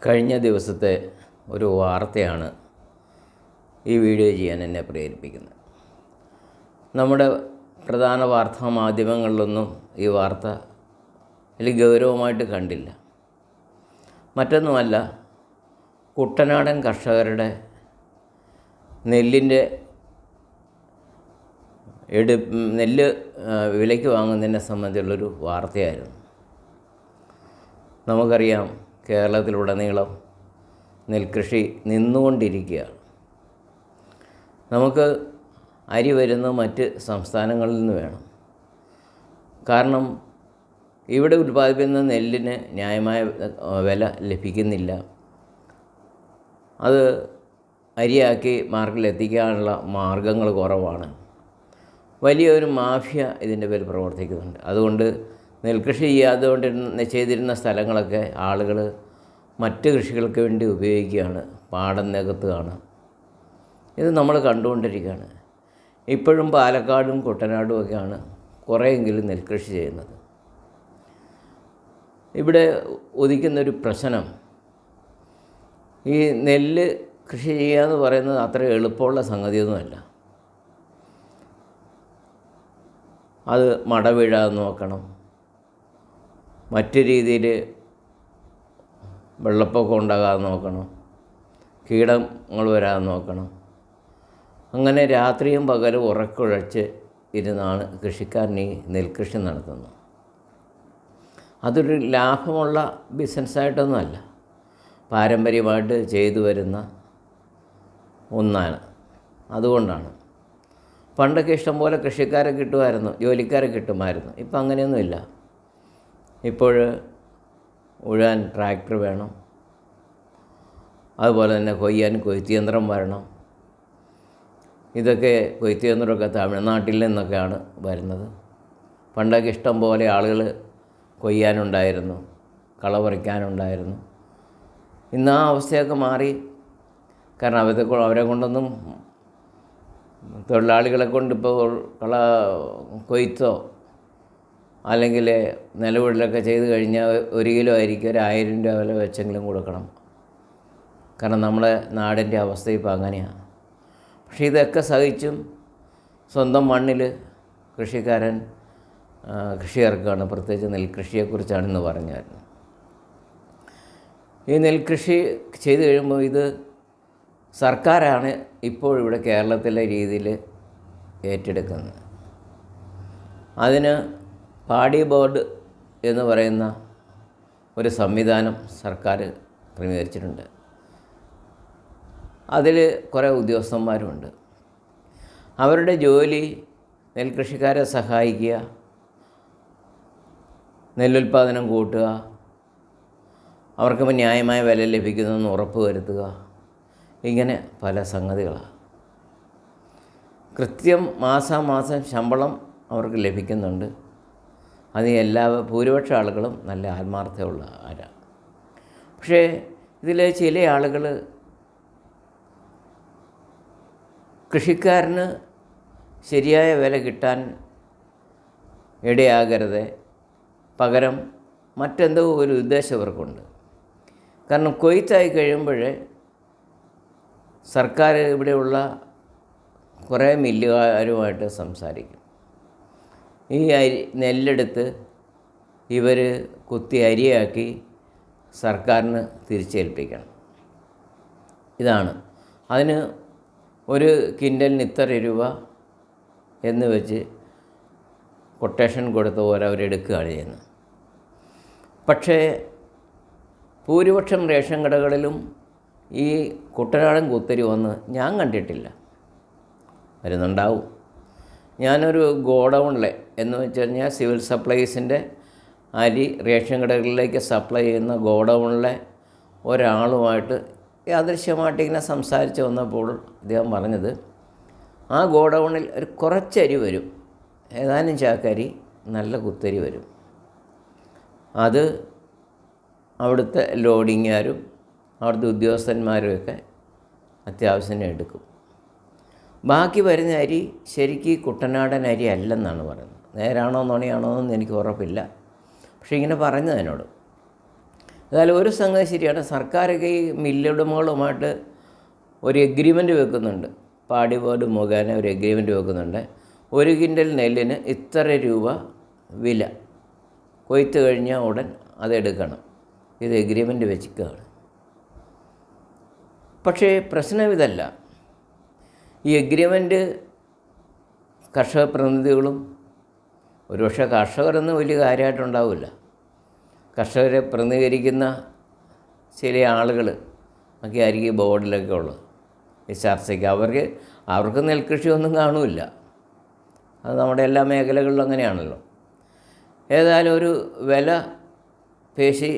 കഴിഞ്ഞ ദിവസത്തെ ഒരു വാർത്തയാണ് ഈ വീഡിയോ ചെയ്യാൻ എന്നെ പ്രേരിപ്പിക്കുന്നത്. നമ്മുടെ പ്രധാന വാർത്താ മാധ്യമങ്ങളിലൊന്നും ഈ വാർത്ത വലിയ ഗൗരവമായിട്ട് കണ്ടില്ല. മറ്റൊന്നുമല്ല, കുട്ടനാടൻ കർഷകരുടെ നെല്ല് വിലയ്ക്ക് വാങ്ങുന്നതിനെ സംബന്ധിച്ചുള്ളൊരു വാർത്തയായിരുന്നു. നമുക്കറിയാം, കേരളത്തിലുടനീളം നെൽകൃഷി നിന്നുകൊണ്ടിരിക്കുകയാണ്. നമുക്ക് അരി വരുന്നത് മറ്റ് സംസ്ഥാനങ്ങളിൽ നിന്ന് വേണം. കാരണം ഇവിടെ ഉൽപ്പാദിപ്പിക്കുന്ന നെല്ലിന് ന്യായമായ വില ലഭിക്കുന്നില്ല. അത് അരിയാക്കി മാർക്കറ്റിലെത്തിക്കാനുള്ള മാർഗങ്ങൾ കുറവാണ്. വലിയൊരു മാഫിയ ഇതിൻ്റെ പേരിൽ പ്രവർത്തിക്കുന്നുണ്ട്. അതുകൊണ്ട് നെൽകൃഷി ചെയ്തിരുന്ന സ്ഥലങ്ങളൊക്കെ ആളുകൾ മറ്റ് കൃഷികൾക്ക് വേണ്ടി ഉപയോഗിക്കുകയാണ്, പാടം നികത്തുകയാണ്. ഇത് നമ്മൾ കണ്ടുകൊണ്ടിരിക്കുകയാണ്. ഇപ്പോഴും പാലക്കാടും കുട്ടനാടും ഒക്കെയാണ് കുറേയെങ്കിലും നെൽകൃഷി ചെയ്യുന്നത്. ഇവിടെ ഉദിക്കുന്നൊരു പ്രശ്നം, ഈ നെല്ല് കൃഷി ചെയ്യുക എന്ന് പറയുന്നത് അത്ര എളുപ്പമുള്ള സംഗതിയൊന്നുമല്ല. അത് മട വീഴാതെ നോക്കണം, മറ്റു രീതിയിൽ വെള്ളപ്പൊക്കം ഉണ്ടാകാതെ നോക്കണം, കീടങ്ങൾ വരാതെ നോക്കണം. അങ്ങനെ രാത്രിയും പകലും ഉറക്കുഴച്ച് ഇരുന്നാണ് കൃഷിക്കാരൻ ഈ നെൽകൃഷി നടത്തുന്നത്. അതൊരു ലാഭമുള്ള ബിസിനസ്സായിട്ടൊന്നുമല്ല, പാരമ്പര്യമായിട്ട് ചെയ്തു വരുന്ന ഒന്നാണ്. അതുകൊണ്ടാണ് പണ്ടൊക്കെ ഇഷ്ടംപോലെ കൃഷിക്കാരെ കിട്ടുമായിരുന്നു, ജോലിക്കാരെ കിട്ടുമായിരുന്നു. ഇപ്പം അങ്ങനെയൊന്നുമില്ല. ഇപ്പോൾ ഉഴാൻ ട്രാക്ടർ വേണം, അതുപോലെ തന്നെ കൊയ്യാൻ കൊയ്ത്തുയന്ത്രം വരണം. ഇതൊക്കെ കൊയ്ത്തുയന്ത്രമൊക്കെ തമിഴ്നാട്ടിൽ നിന്നൊക്കെയാണ് വരുന്നത്. പണ്ടൊക്കെ ഇഷ്ടം പോലെ ആളുകൾ കൊയ്യാനുണ്ടായിരുന്നു, കള പറിക്കാനുണ്ടായിരുന്നു. ഇന്ന് ആ അവസ്ഥയൊക്കെ മാറി. കാരണം അവരെ കൊണ്ടൊന്നും, തൊഴിലാളികളെ കൊണ്ടിപ്പോൾ കൊയ്ത്തോ അല്ലെങ്കിൽ നിലവിടലൊക്കെ ചെയ്ത് കഴിഞ്ഞാൽ 1 കിലോ അരിക്ക് 1000 രൂപ വില വെച്ചെങ്കിലും കൊടുക്കണം. കാരണം നമ്മുടെ നാടിൻ്റെ അവസ്ഥ ഇപ്പോൾ അങ്ങനെയാണ്. പക്ഷേ ഇതൊക്കെ സഹിച്ചും സ്വന്തം മണ്ണിൽ കൃഷിക്കാരൻ കൃഷി ഇറക്കുകയാണ്. പ്രത്യേകിച്ച് നെൽകൃഷിയെക്കുറിച്ചാണ് ഇന്ന് പറഞ്ഞു വരുന്നത്. ഈ നെൽകൃഷി ചെയ്ത് കഴിയുമ്പോൾ ഇത് സർക്കാരാണ് ഇപ്പോൾ ഇവിടെ കേരളത്തിലെ രീതിയിൽ ഏറ്റെടുക്കുന്നത്. അതിന് പാടി ബോർഡ് എന്ന് പറയുന്ന ഒരു സംവിധാനം സർക്കാർ ക്രമീകരിച്ചിട്ടുണ്ട്. അതിൽ കുറേ ഉദ്യോഗസ്ഥന്മാരുമുണ്ട്. അവരുടെ ജോലി നെൽകൃഷിക്കാരെ സഹായിക്കുക, നെല്ലുൽപ്പാദനം കൂട്ടുക, അവർക്ക് ന്യായമായ വില ലഭിക്കുന്നതെന്ന് ഉറപ്പ് വരുത്തുക. ഇങ്ങനെ പല സംഗതികളാണ്. കൃത്യം മാസാമാസം ശമ്പളം അവർക്ക് ലഭിക്കുന്നുണ്ട്. അത് ഭൂരിപക്ഷ ആളുകളും നല്ല ആത്മാർത്ഥമുള്ള ആരാണ്. പക്ഷേ ഇതിൽ ചില ആളുകൾ കൃഷിക്കാരന് ശരിയായ വില കിട്ടാൻ ഇടയാകരുത്, പകരം മറ്റെന്തോ ഒരു ഉദ്ദേശം ഇവർക്കുണ്ട്. കാരണം കൊയ്ത്തായി കഴിയുമ്പോൾ സർക്കാർ ഇവിടെയുള്ള കുറേ മില്ലുകാരുമായിട്ട് സംസാരിക്കും. ഈ നെല്ലെടുത്ത് ഇവർ കുത്തി അരിയാക്കി സർക്കാരിന് തിരിച്ചേൽപ്പിക്കണം. ഇതാണ്. അതിന് 1 ക്വിൻ്റലിന് ഇത്ര രൂപ എന്ന് വെച്ച് കൊട്ടേഷൻ കൊടുത്ത പോലെ അവരെടുക്കുകയാണ് ചെയ്യുന്നത്. പക്ഷേ ഭൂരിപക്ഷം റേഷൻ കടകളിലും ഈ കുട്ടനാടൻ കുത്തരി വന്ന് ഞാൻ കണ്ടിട്ടില്ല. വരുന്നുണ്ടാവും. ഞാനൊരു ഗോഡൗണിലെ എന്ന് വെച്ച് കഴിഞ്ഞാൽ സിവിൽ സപ്ലൈസിൻ്റെ അരി റേഷൻ കടകളിലേക്ക് സപ്ലൈ ചെയ്യുന്ന ഗോഡൗണിലെ ഒരാളുമായിട്ട് യാദൃശ്യമായിട്ട് ഇങ്ങനെ സംസാരിച്ച് വന്നപ്പോൾ അദ്ദേഹം പറഞ്ഞത്, ആ ഗോഡൗണിൽ ഒരു കുറച്ചരി വരും, ഏതാനും ചാക്കരി നല്ല കുത്തരി വരും. അത് അവിടുത്തെ ലോഡിങ്ങുകാരും അവിടുത്തെ ഉദ്യോഗസ്ഥന്മാരുമൊക്കെ അത്യാവശ്യം എടുക്കും. ബാക്കി വരുന്ന അരി ശരിക്കും കുട്ടനാടൻ അരി അല്ലെന്നാണ് പറയുന്നത്. നേരാണോ നുണയാണോ എന്ന് എനിക്ക് ഉറപ്പില്ല. പക്ഷേ ഇങ്ങനെ പറഞ്ഞത് എന്നോട്. ഏതായാലും ഒരു സംഗതി ശരിയാണ്, സർക്കാരൊക്കെ ഈ മില്ലുടമകളുമായിട്ട് ഒരു എഗ്രിമെൻറ്റ് വെക്കുന്നുണ്ട്. പാടി ബോർഡ് മുഖേന ഒരു എഗ്രിമെൻറ്റ് വെക്കുന്നുണ്ട്. 1 കിൻഡൽ നെല്ലിന് ഇത്ര രൂപ വില, കൊയ്ത്ത് കഴിഞ്ഞാൽ ഉടൻ അതെടുക്കണം. ഇത് എഗ്രിമെൻറ്റ് വെച്ചിരിക്കുകയാണ്. പക്ഷേ പ്രശ്നം ഇതല്ല. ഈ എഗ്രിമെൻറ്റ് കർഷക പ്രതിനിധികളും, ഒരുപക്ഷെ കർഷകരൊന്നും വലിയ കാര്യമായിട്ടുണ്ടാവില്ല, കർഷകരെ പ്രതിനിധീകരിക്കുന്ന ചില ആളുകൾ ഒക്കെ ആയിരിക്കും ബോർഡിലൊക്കെ ഉള്ളത് ഈ ചർച്ചയ്ക്ക്. അവർക്ക് നെൽകൃഷിയൊന്നും കാണില്ല. അത് നമ്മുടെ എല്ലാ മേഖലകളിലും അങ്ങനെയാണല്ലോ. ഏതായാലും ഒരു വില പേശി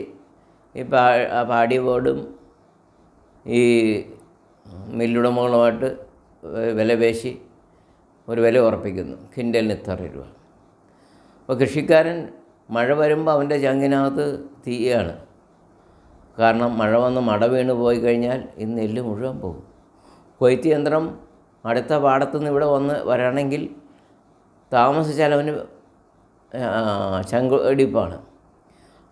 ഈ പാടി ബോർഡും ഈ മില്ലുടമകളുമായിട്ട് വില പേശി ഒരു വില ഉറപ്പിക്കുന്നു, കിൻഡലിന് ഇത്ര രൂപ. അപ്പോൾ കൃഷിക്കാരൻ മഴ വരുമ്പോൾ അവൻ്റെ ചങ്കിനകത്ത് തീയാണ്. കാരണം മഴ വന്ന് മട വീണ് പോയി കഴിഞ്ഞാൽ ഈ നെല്ല് മുഴുവൻ പോകും. കൊയ്ത്ത് യന്ത്രം അടുത്ത പാടത്തുനിന്ന് ഇവിടെ വരണമെങ്കിൽ താമസിച്ചാൽ അവന് ചങ്കടിപ്പാണ്.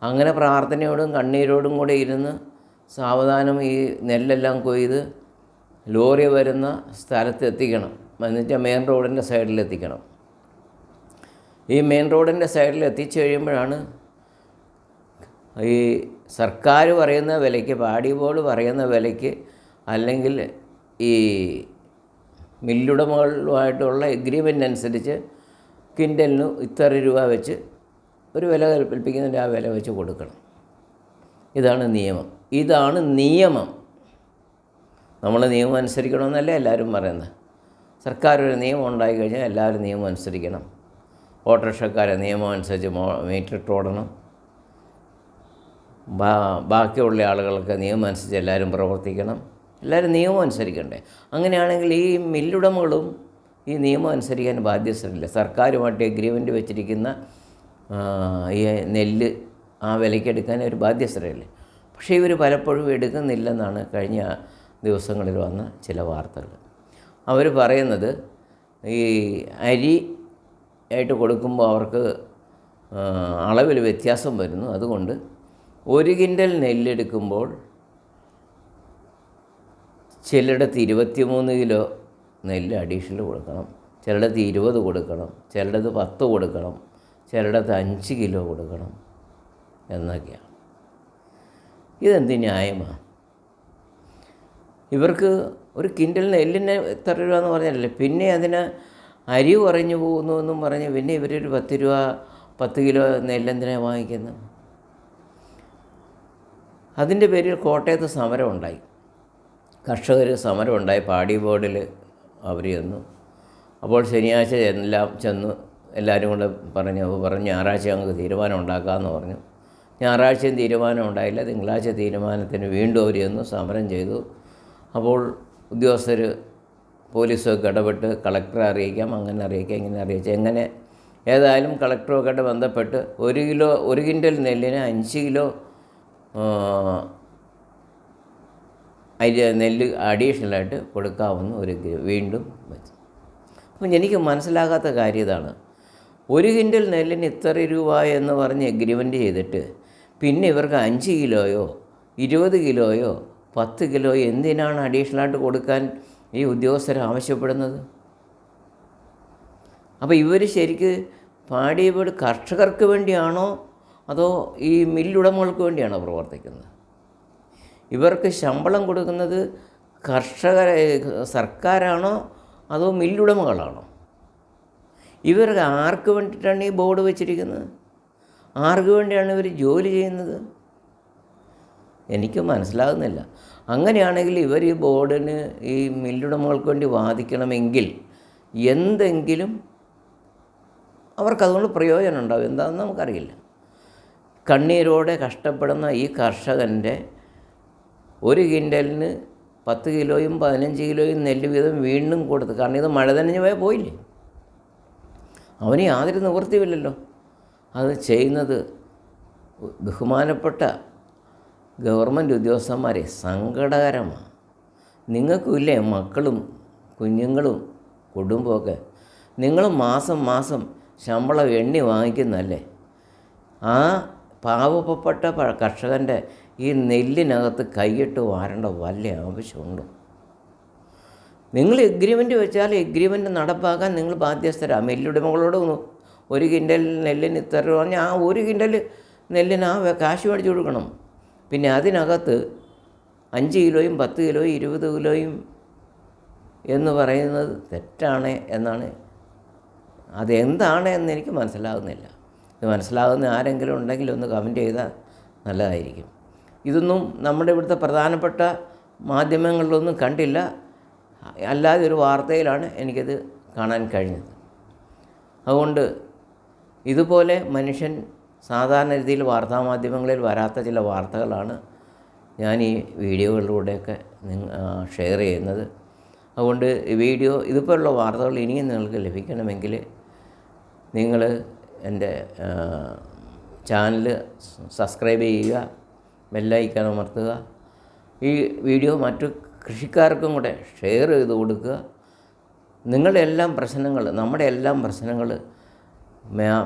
അങ്ങനെ പ്രാർത്ഥനയോടും കണ്ണീരോടും കൂടെ ഇരുന്ന് സാവധാനം ഈ നെല്ലെല്ലാം കൊയ്ത് ലോറി വരുന്ന സ്ഥലത്ത് എത്തിക്കണം. എന്നിട്ട് മെയിൻ റോഡിൻ്റെ സൈഡിലെത്തിക്കണം. ഈ മെയിൻ റോഡിൻ്റെ സൈഡിൽ എത്തിച്ചു കഴിയുമ്പോഴാണ് ഈ സർക്കാർ പറയുന്ന വിലയ്ക്ക്, പാടി ബോർഡ് പറയുന്ന വിലയ്ക്ക്, അല്ലെങ്കിൽ ഈ മില്ലുടമകളുമായിട്ടുള്ള എഗ്രിമെൻ്റ് അനുസരിച്ച് കിൻഡലിന് ഇത്ര രൂപ വെച്ച് ഒരു വില കൽപ്പിക്കുന്നതിൻ്റെ ആ വില വെച്ച് കൊടുക്കണം. ഇതാണ് നിയമം. നമ്മൾ നിയമം അനുസരിക്കണമെന്നല്ല എല്ലാവരും പറയുന്നത്. സർക്കാർ ഒരു നിയമം ഉണ്ടായിക്കഴിഞ്ഞാൽ എല്ലാവരും നിയമം അനുസരിക്കണം. ഓട്ടോറിക്ഷക്കാരെ നിയമം അനുസരിച്ച് മീറ്റർ ഇട്ട് ഓടണം. ബാക്കിയുള്ള ആളുകൾക്ക് നിയമം അനുസരിച്ച് എല്ലാവരും പ്രവർത്തിക്കണം. എല്ലാവരും നിയമം അനുസരിക്കണ്ടേ? അങ്ങനെയാണെങ്കിൽ ഈ മില്ലുടമകളും ഈ നിയമം അനുസരിക്കാൻ ബാധ്യസ്ഥരില്ല. സർക്കാരുമായിട്ട് എഗ്രിമെൻ്റ് വെച്ചിരിക്കുന്ന ഈ നെല്ല് ആ വിലയ്ക്ക് എടുക്കാൻ ഒരു ബാധ്യസ്ഥരല്ലേ. പക്ഷേ ഇവർ പലപ്പോഴും എടുക്കുന്നില്ലെന്നാണ് കഴിഞ്ഞ ദിവസങ്ങളിൽ വന്ന ചില വാർത്തകൾ. അവർ പറയുന്നത് ഈ അരി ആയിട്ട് കൊടുക്കുമ്പോൾ അവർക്ക് അളവിൽ വ്യത്യാസം വരുന്നു. അതുകൊണ്ട് 1 കിൻഡൽ നെല്ലെടുക്കുമ്പോൾ ചിലയിടത്ത് 23 കിലോ നെല്ല് അഡീഷണൽ കൊടുക്കണം, ചിലയിടത്ത് 20 കൊടുക്കണം, ചിലയിടത്ത് 10 കൊടുക്കണം, ചിലയിടത്ത് 5 കിലോ കൊടുക്കണം എന്നൊക്കെയാണ്. ഇതെന്ത് ന്യായമാണ്? ഇവർക്ക് ഒരു കിൻഡൽ നെല്ലിന് എത്ര രൂപ എന്ന് പറഞ്ഞാലല്ലേ, പിന്നെ അതിന് അരി കുറഞ്ഞു പോകുന്നു എന്നും പറഞ്ഞ് പിന്നെ ഇവരൊരു 10 രൂപ 10 കിലോ നെല്ലെന്തിനാണ് വാങ്ങിക്കുന്നത്? അതിൻ്റെ പേരിൽ കോട്ടയത്ത് സമരം ഉണ്ടായി. കർഷകർ സമരം ഉണ്ടായി. പാടി ബോർഡിൽ അവർ ചെന്നു. അപ്പോൾ ശനിയാഴ്ച എല്ലാവരും കൂടെ പറഞ്ഞു ഞായറാഴ്ച ഞങ്ങൾക്ക് തീരുമാനം ഉണ്ടാക്കാമെന്ന് പറഞ്ഞു. ഞായറാഴ്ചയും തീരുമാനം ഉണ്ടായില്ല. തിങ്കളാഴ്ച തീരുമാനത്തിന് വീണ്ടും അവർ ചെന്നു, സമരം ചെയ്തു. അപ്പോൾ ഉദ്യോഗസ്ഥർ പോലീസൊക്കെ ഇടപെട്ട് കളക്ടറെ അറിയിക്കാം, അങ്ങനെ അറിയിക്കാം, ഇങ്ങനെ അറിയിക്കാം, എങ്ങനെ ഏതായാലും കളക്ടറൊക്കെ ബന്ധപ്പെട്ട് 1 കിൻഡൽ നെല്ലിന് 5 കിലോ നെല്ല് അഡീഷണലായിട്ട് കൊടുക്കാമെന്ന് വീണ്ടും വെച്ചു. അപ്പം എനിക്ക് മനസ്സിലാകാത്ത കാര്യം ഇതാണ്. 1 കിൻഡൽ നെല്ലിന് ഇത്ര രൂപ എന്ന് പറഞ്ഞ് എഗ്രിമെൻ്റ് ചെയ്തിട്ട് പിന്നെ ഇവർക്ക് 5 കിലോയോ 20 കിലോയോ 10 കിലോ എന്തിനാണ് അഡീഷണലായിട്ട് കൊടുക്കാൻ ഈ ഉദ്യോഗസ്ഥർ ആവശ്യപ്പെടുന്നത്? അപ്പോൾ ഇവർ ശരിക്ക് പാടി ബോർഡ് കർഷകർക്ക് വേണ്ടിയാണോ അതോ ഈ മില്ലുടമകൾക്ക് വേണ്ടിയാണോ പ്രവർത്തിക്കുന്നത്? ഇവർക്ക് ശമ്പളം കൊടുക്കുന്നത് സർക്കാരാണോ അതോ മില്ലുടമകളാണോ? ഇവർക്ക് ആർക്ക് വേണ്ടിയിട്ടാണ് ഈ ബോർഡ് വെച്ചിരിക്കുന്നത്? ആർക്ക് വേണ്ടിയാണ് ഇവർ ജോലി ചെയ്യുന്നത്? എനിക്ക് മനസ്സിലാകുന്നില്ല. അങ്ങനെയാണെങ്കിൽ ഇവർ ഈ ബോർഡിന് ഈ മില്ലുടമകൾക്ക് വേണ്ടി വാദിക്കണമെങ്കിൽ എന്തെങ്കിലും അവർക്കതുകൊണ്ട് പ്രയോജനം ഉണ്ടാവും. എന്താണെന്ന് നമുക്കറിയില്ല. കണ്ണീരോടെ കഷ്ടപ്പെടുന്ന ഈ കർഷകൻ്റെ 1 കിൻഡലിന് 10 കിലോയും 15 കിലോയും നെല്ല് വീതം വീണ്ടും കൊടുത്ത്, കാരണം ഇത് മഴ നനഞ്ഞ് പോയില്ലേ, അവന് യാതൊരു നിവൃത്തിയില്ലല്ലോ. അത് ചെയ്യുന്നത് ബഹുമാനപ്പെട്ട ഗവൺമെൻറ് ഉദ്യോഗസ്ഥന്മാരെ സങ്കടകരമാണ്. നിങ്ങൾക്കും ഇല്ലേ മക്കളും കുഞ്ഞുങ്ങളും കുടുംബമൊക്കെ? നിങ്ങൾ മാസം മാസം ശമ്പളം എണ്ണി വാങ്ങിക്കുന്നതല്ലേ? ആ പാവപ്പെട്ട കർഷകൻ്റെ ഈ നെല്ലിനകത്ത് കൈയിട്ട് വാരേണ്ട വല്ല ആവശ്യമുണ്ടോ? നിങ്ങൾ എഗ്രിമെൻറ്റ് വെച്ചാൽ എഗ്രിമെൻറ്റ് നടപ്പാക്കാൻ നിങ്ങൾ ബാധ്യസ്ഥരാണ്. മില്ലുടമകളോട് 1 കിൻഡൽ നെല്ലിന് ഇത്ര രൂപ പറഞ്ഞാൽ ആ 1 കിൻഡൽ നെല്ലിന് കാശ് മേടിച്ച് കൊടുക്കണം. പിന്നെ അതിനകത്ത് 5 കിലോയും 10 കിലോയും 20 കിലോയും എന്ന് പറയുന്നത് തെറ്റാണ് എന്നാണ്. അതെന്താണ് എന്ന് എനിക്ക് മനസ്സിലാകുന്നില്ല. ഇത് മനസ്സിലാകുന്ന ആരെങ്കിലും ഉണ്ടെങ്കിൽ ഒന്ന് കമൻറ്റ് ചെയ്താൽ നല്ലതായിരിക്കും. ഇതൊന്നും നമ്മുടെ ഇവിടുത്തെ പ്രധാനപ്പെട്ട മാധ്യമങ്ങളിലൊന്നും കണ്ടില്ല. അല്ലാതെ ഒരു വാർത്തയിലാണ് എനിക്കത് കാണാൻ കഴിഞ്ഞത്. അതുകൊണ്ട് ഇതുപോലെ മനുഷ്യൻ സാധാരണ രീതിയിൽ വാർത്താമാധ്യമങ്ങളിൽ വരാത്ത ചില വാർത്തകളാണ് ഞാൻ ഈ വീഡിയോകളിലൂടെയൊക്കെ ഷെയർ ചെയ്യുന്നത്. അതുകൊണ്ട് ഈ വീഡിയോ ഇതുപോലുള്ള വാർത്തകൾ ഇനിയും നിങ്ങൾക്ക് ലഭിക്കണമെങ്കിൽ നിങ്ങൾ എൻ്റെ ചാനൽ സബ്സ്ക്രൈബ് ചെയ്യുക, ബെല്ലൈക്കൺ അമർത്തുക, ഈ വീഡിയോ മറ്റു കൃഷിക്കാർക്കും കൂടെ ഷെയർ ചെയ്ത് കൊടുക്കുക. നിങ്ങളുടെ എല്ലാം പ്രശ്നങ്ങൾ, നമ്മുടെ എല്ലാം പ്രശ്നങ്ങൾ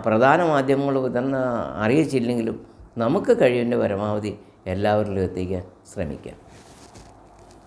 പ്രധാന മാധ്യമങ്ങൾ തന്നെ അറിയിച്ചില്ലെങ്കിലും നമുക്ക് കഴിയുന്ന പരമാവധി എല്ലാവരിലും എത്തിക്കാൻ ശ്രമിക്കാം.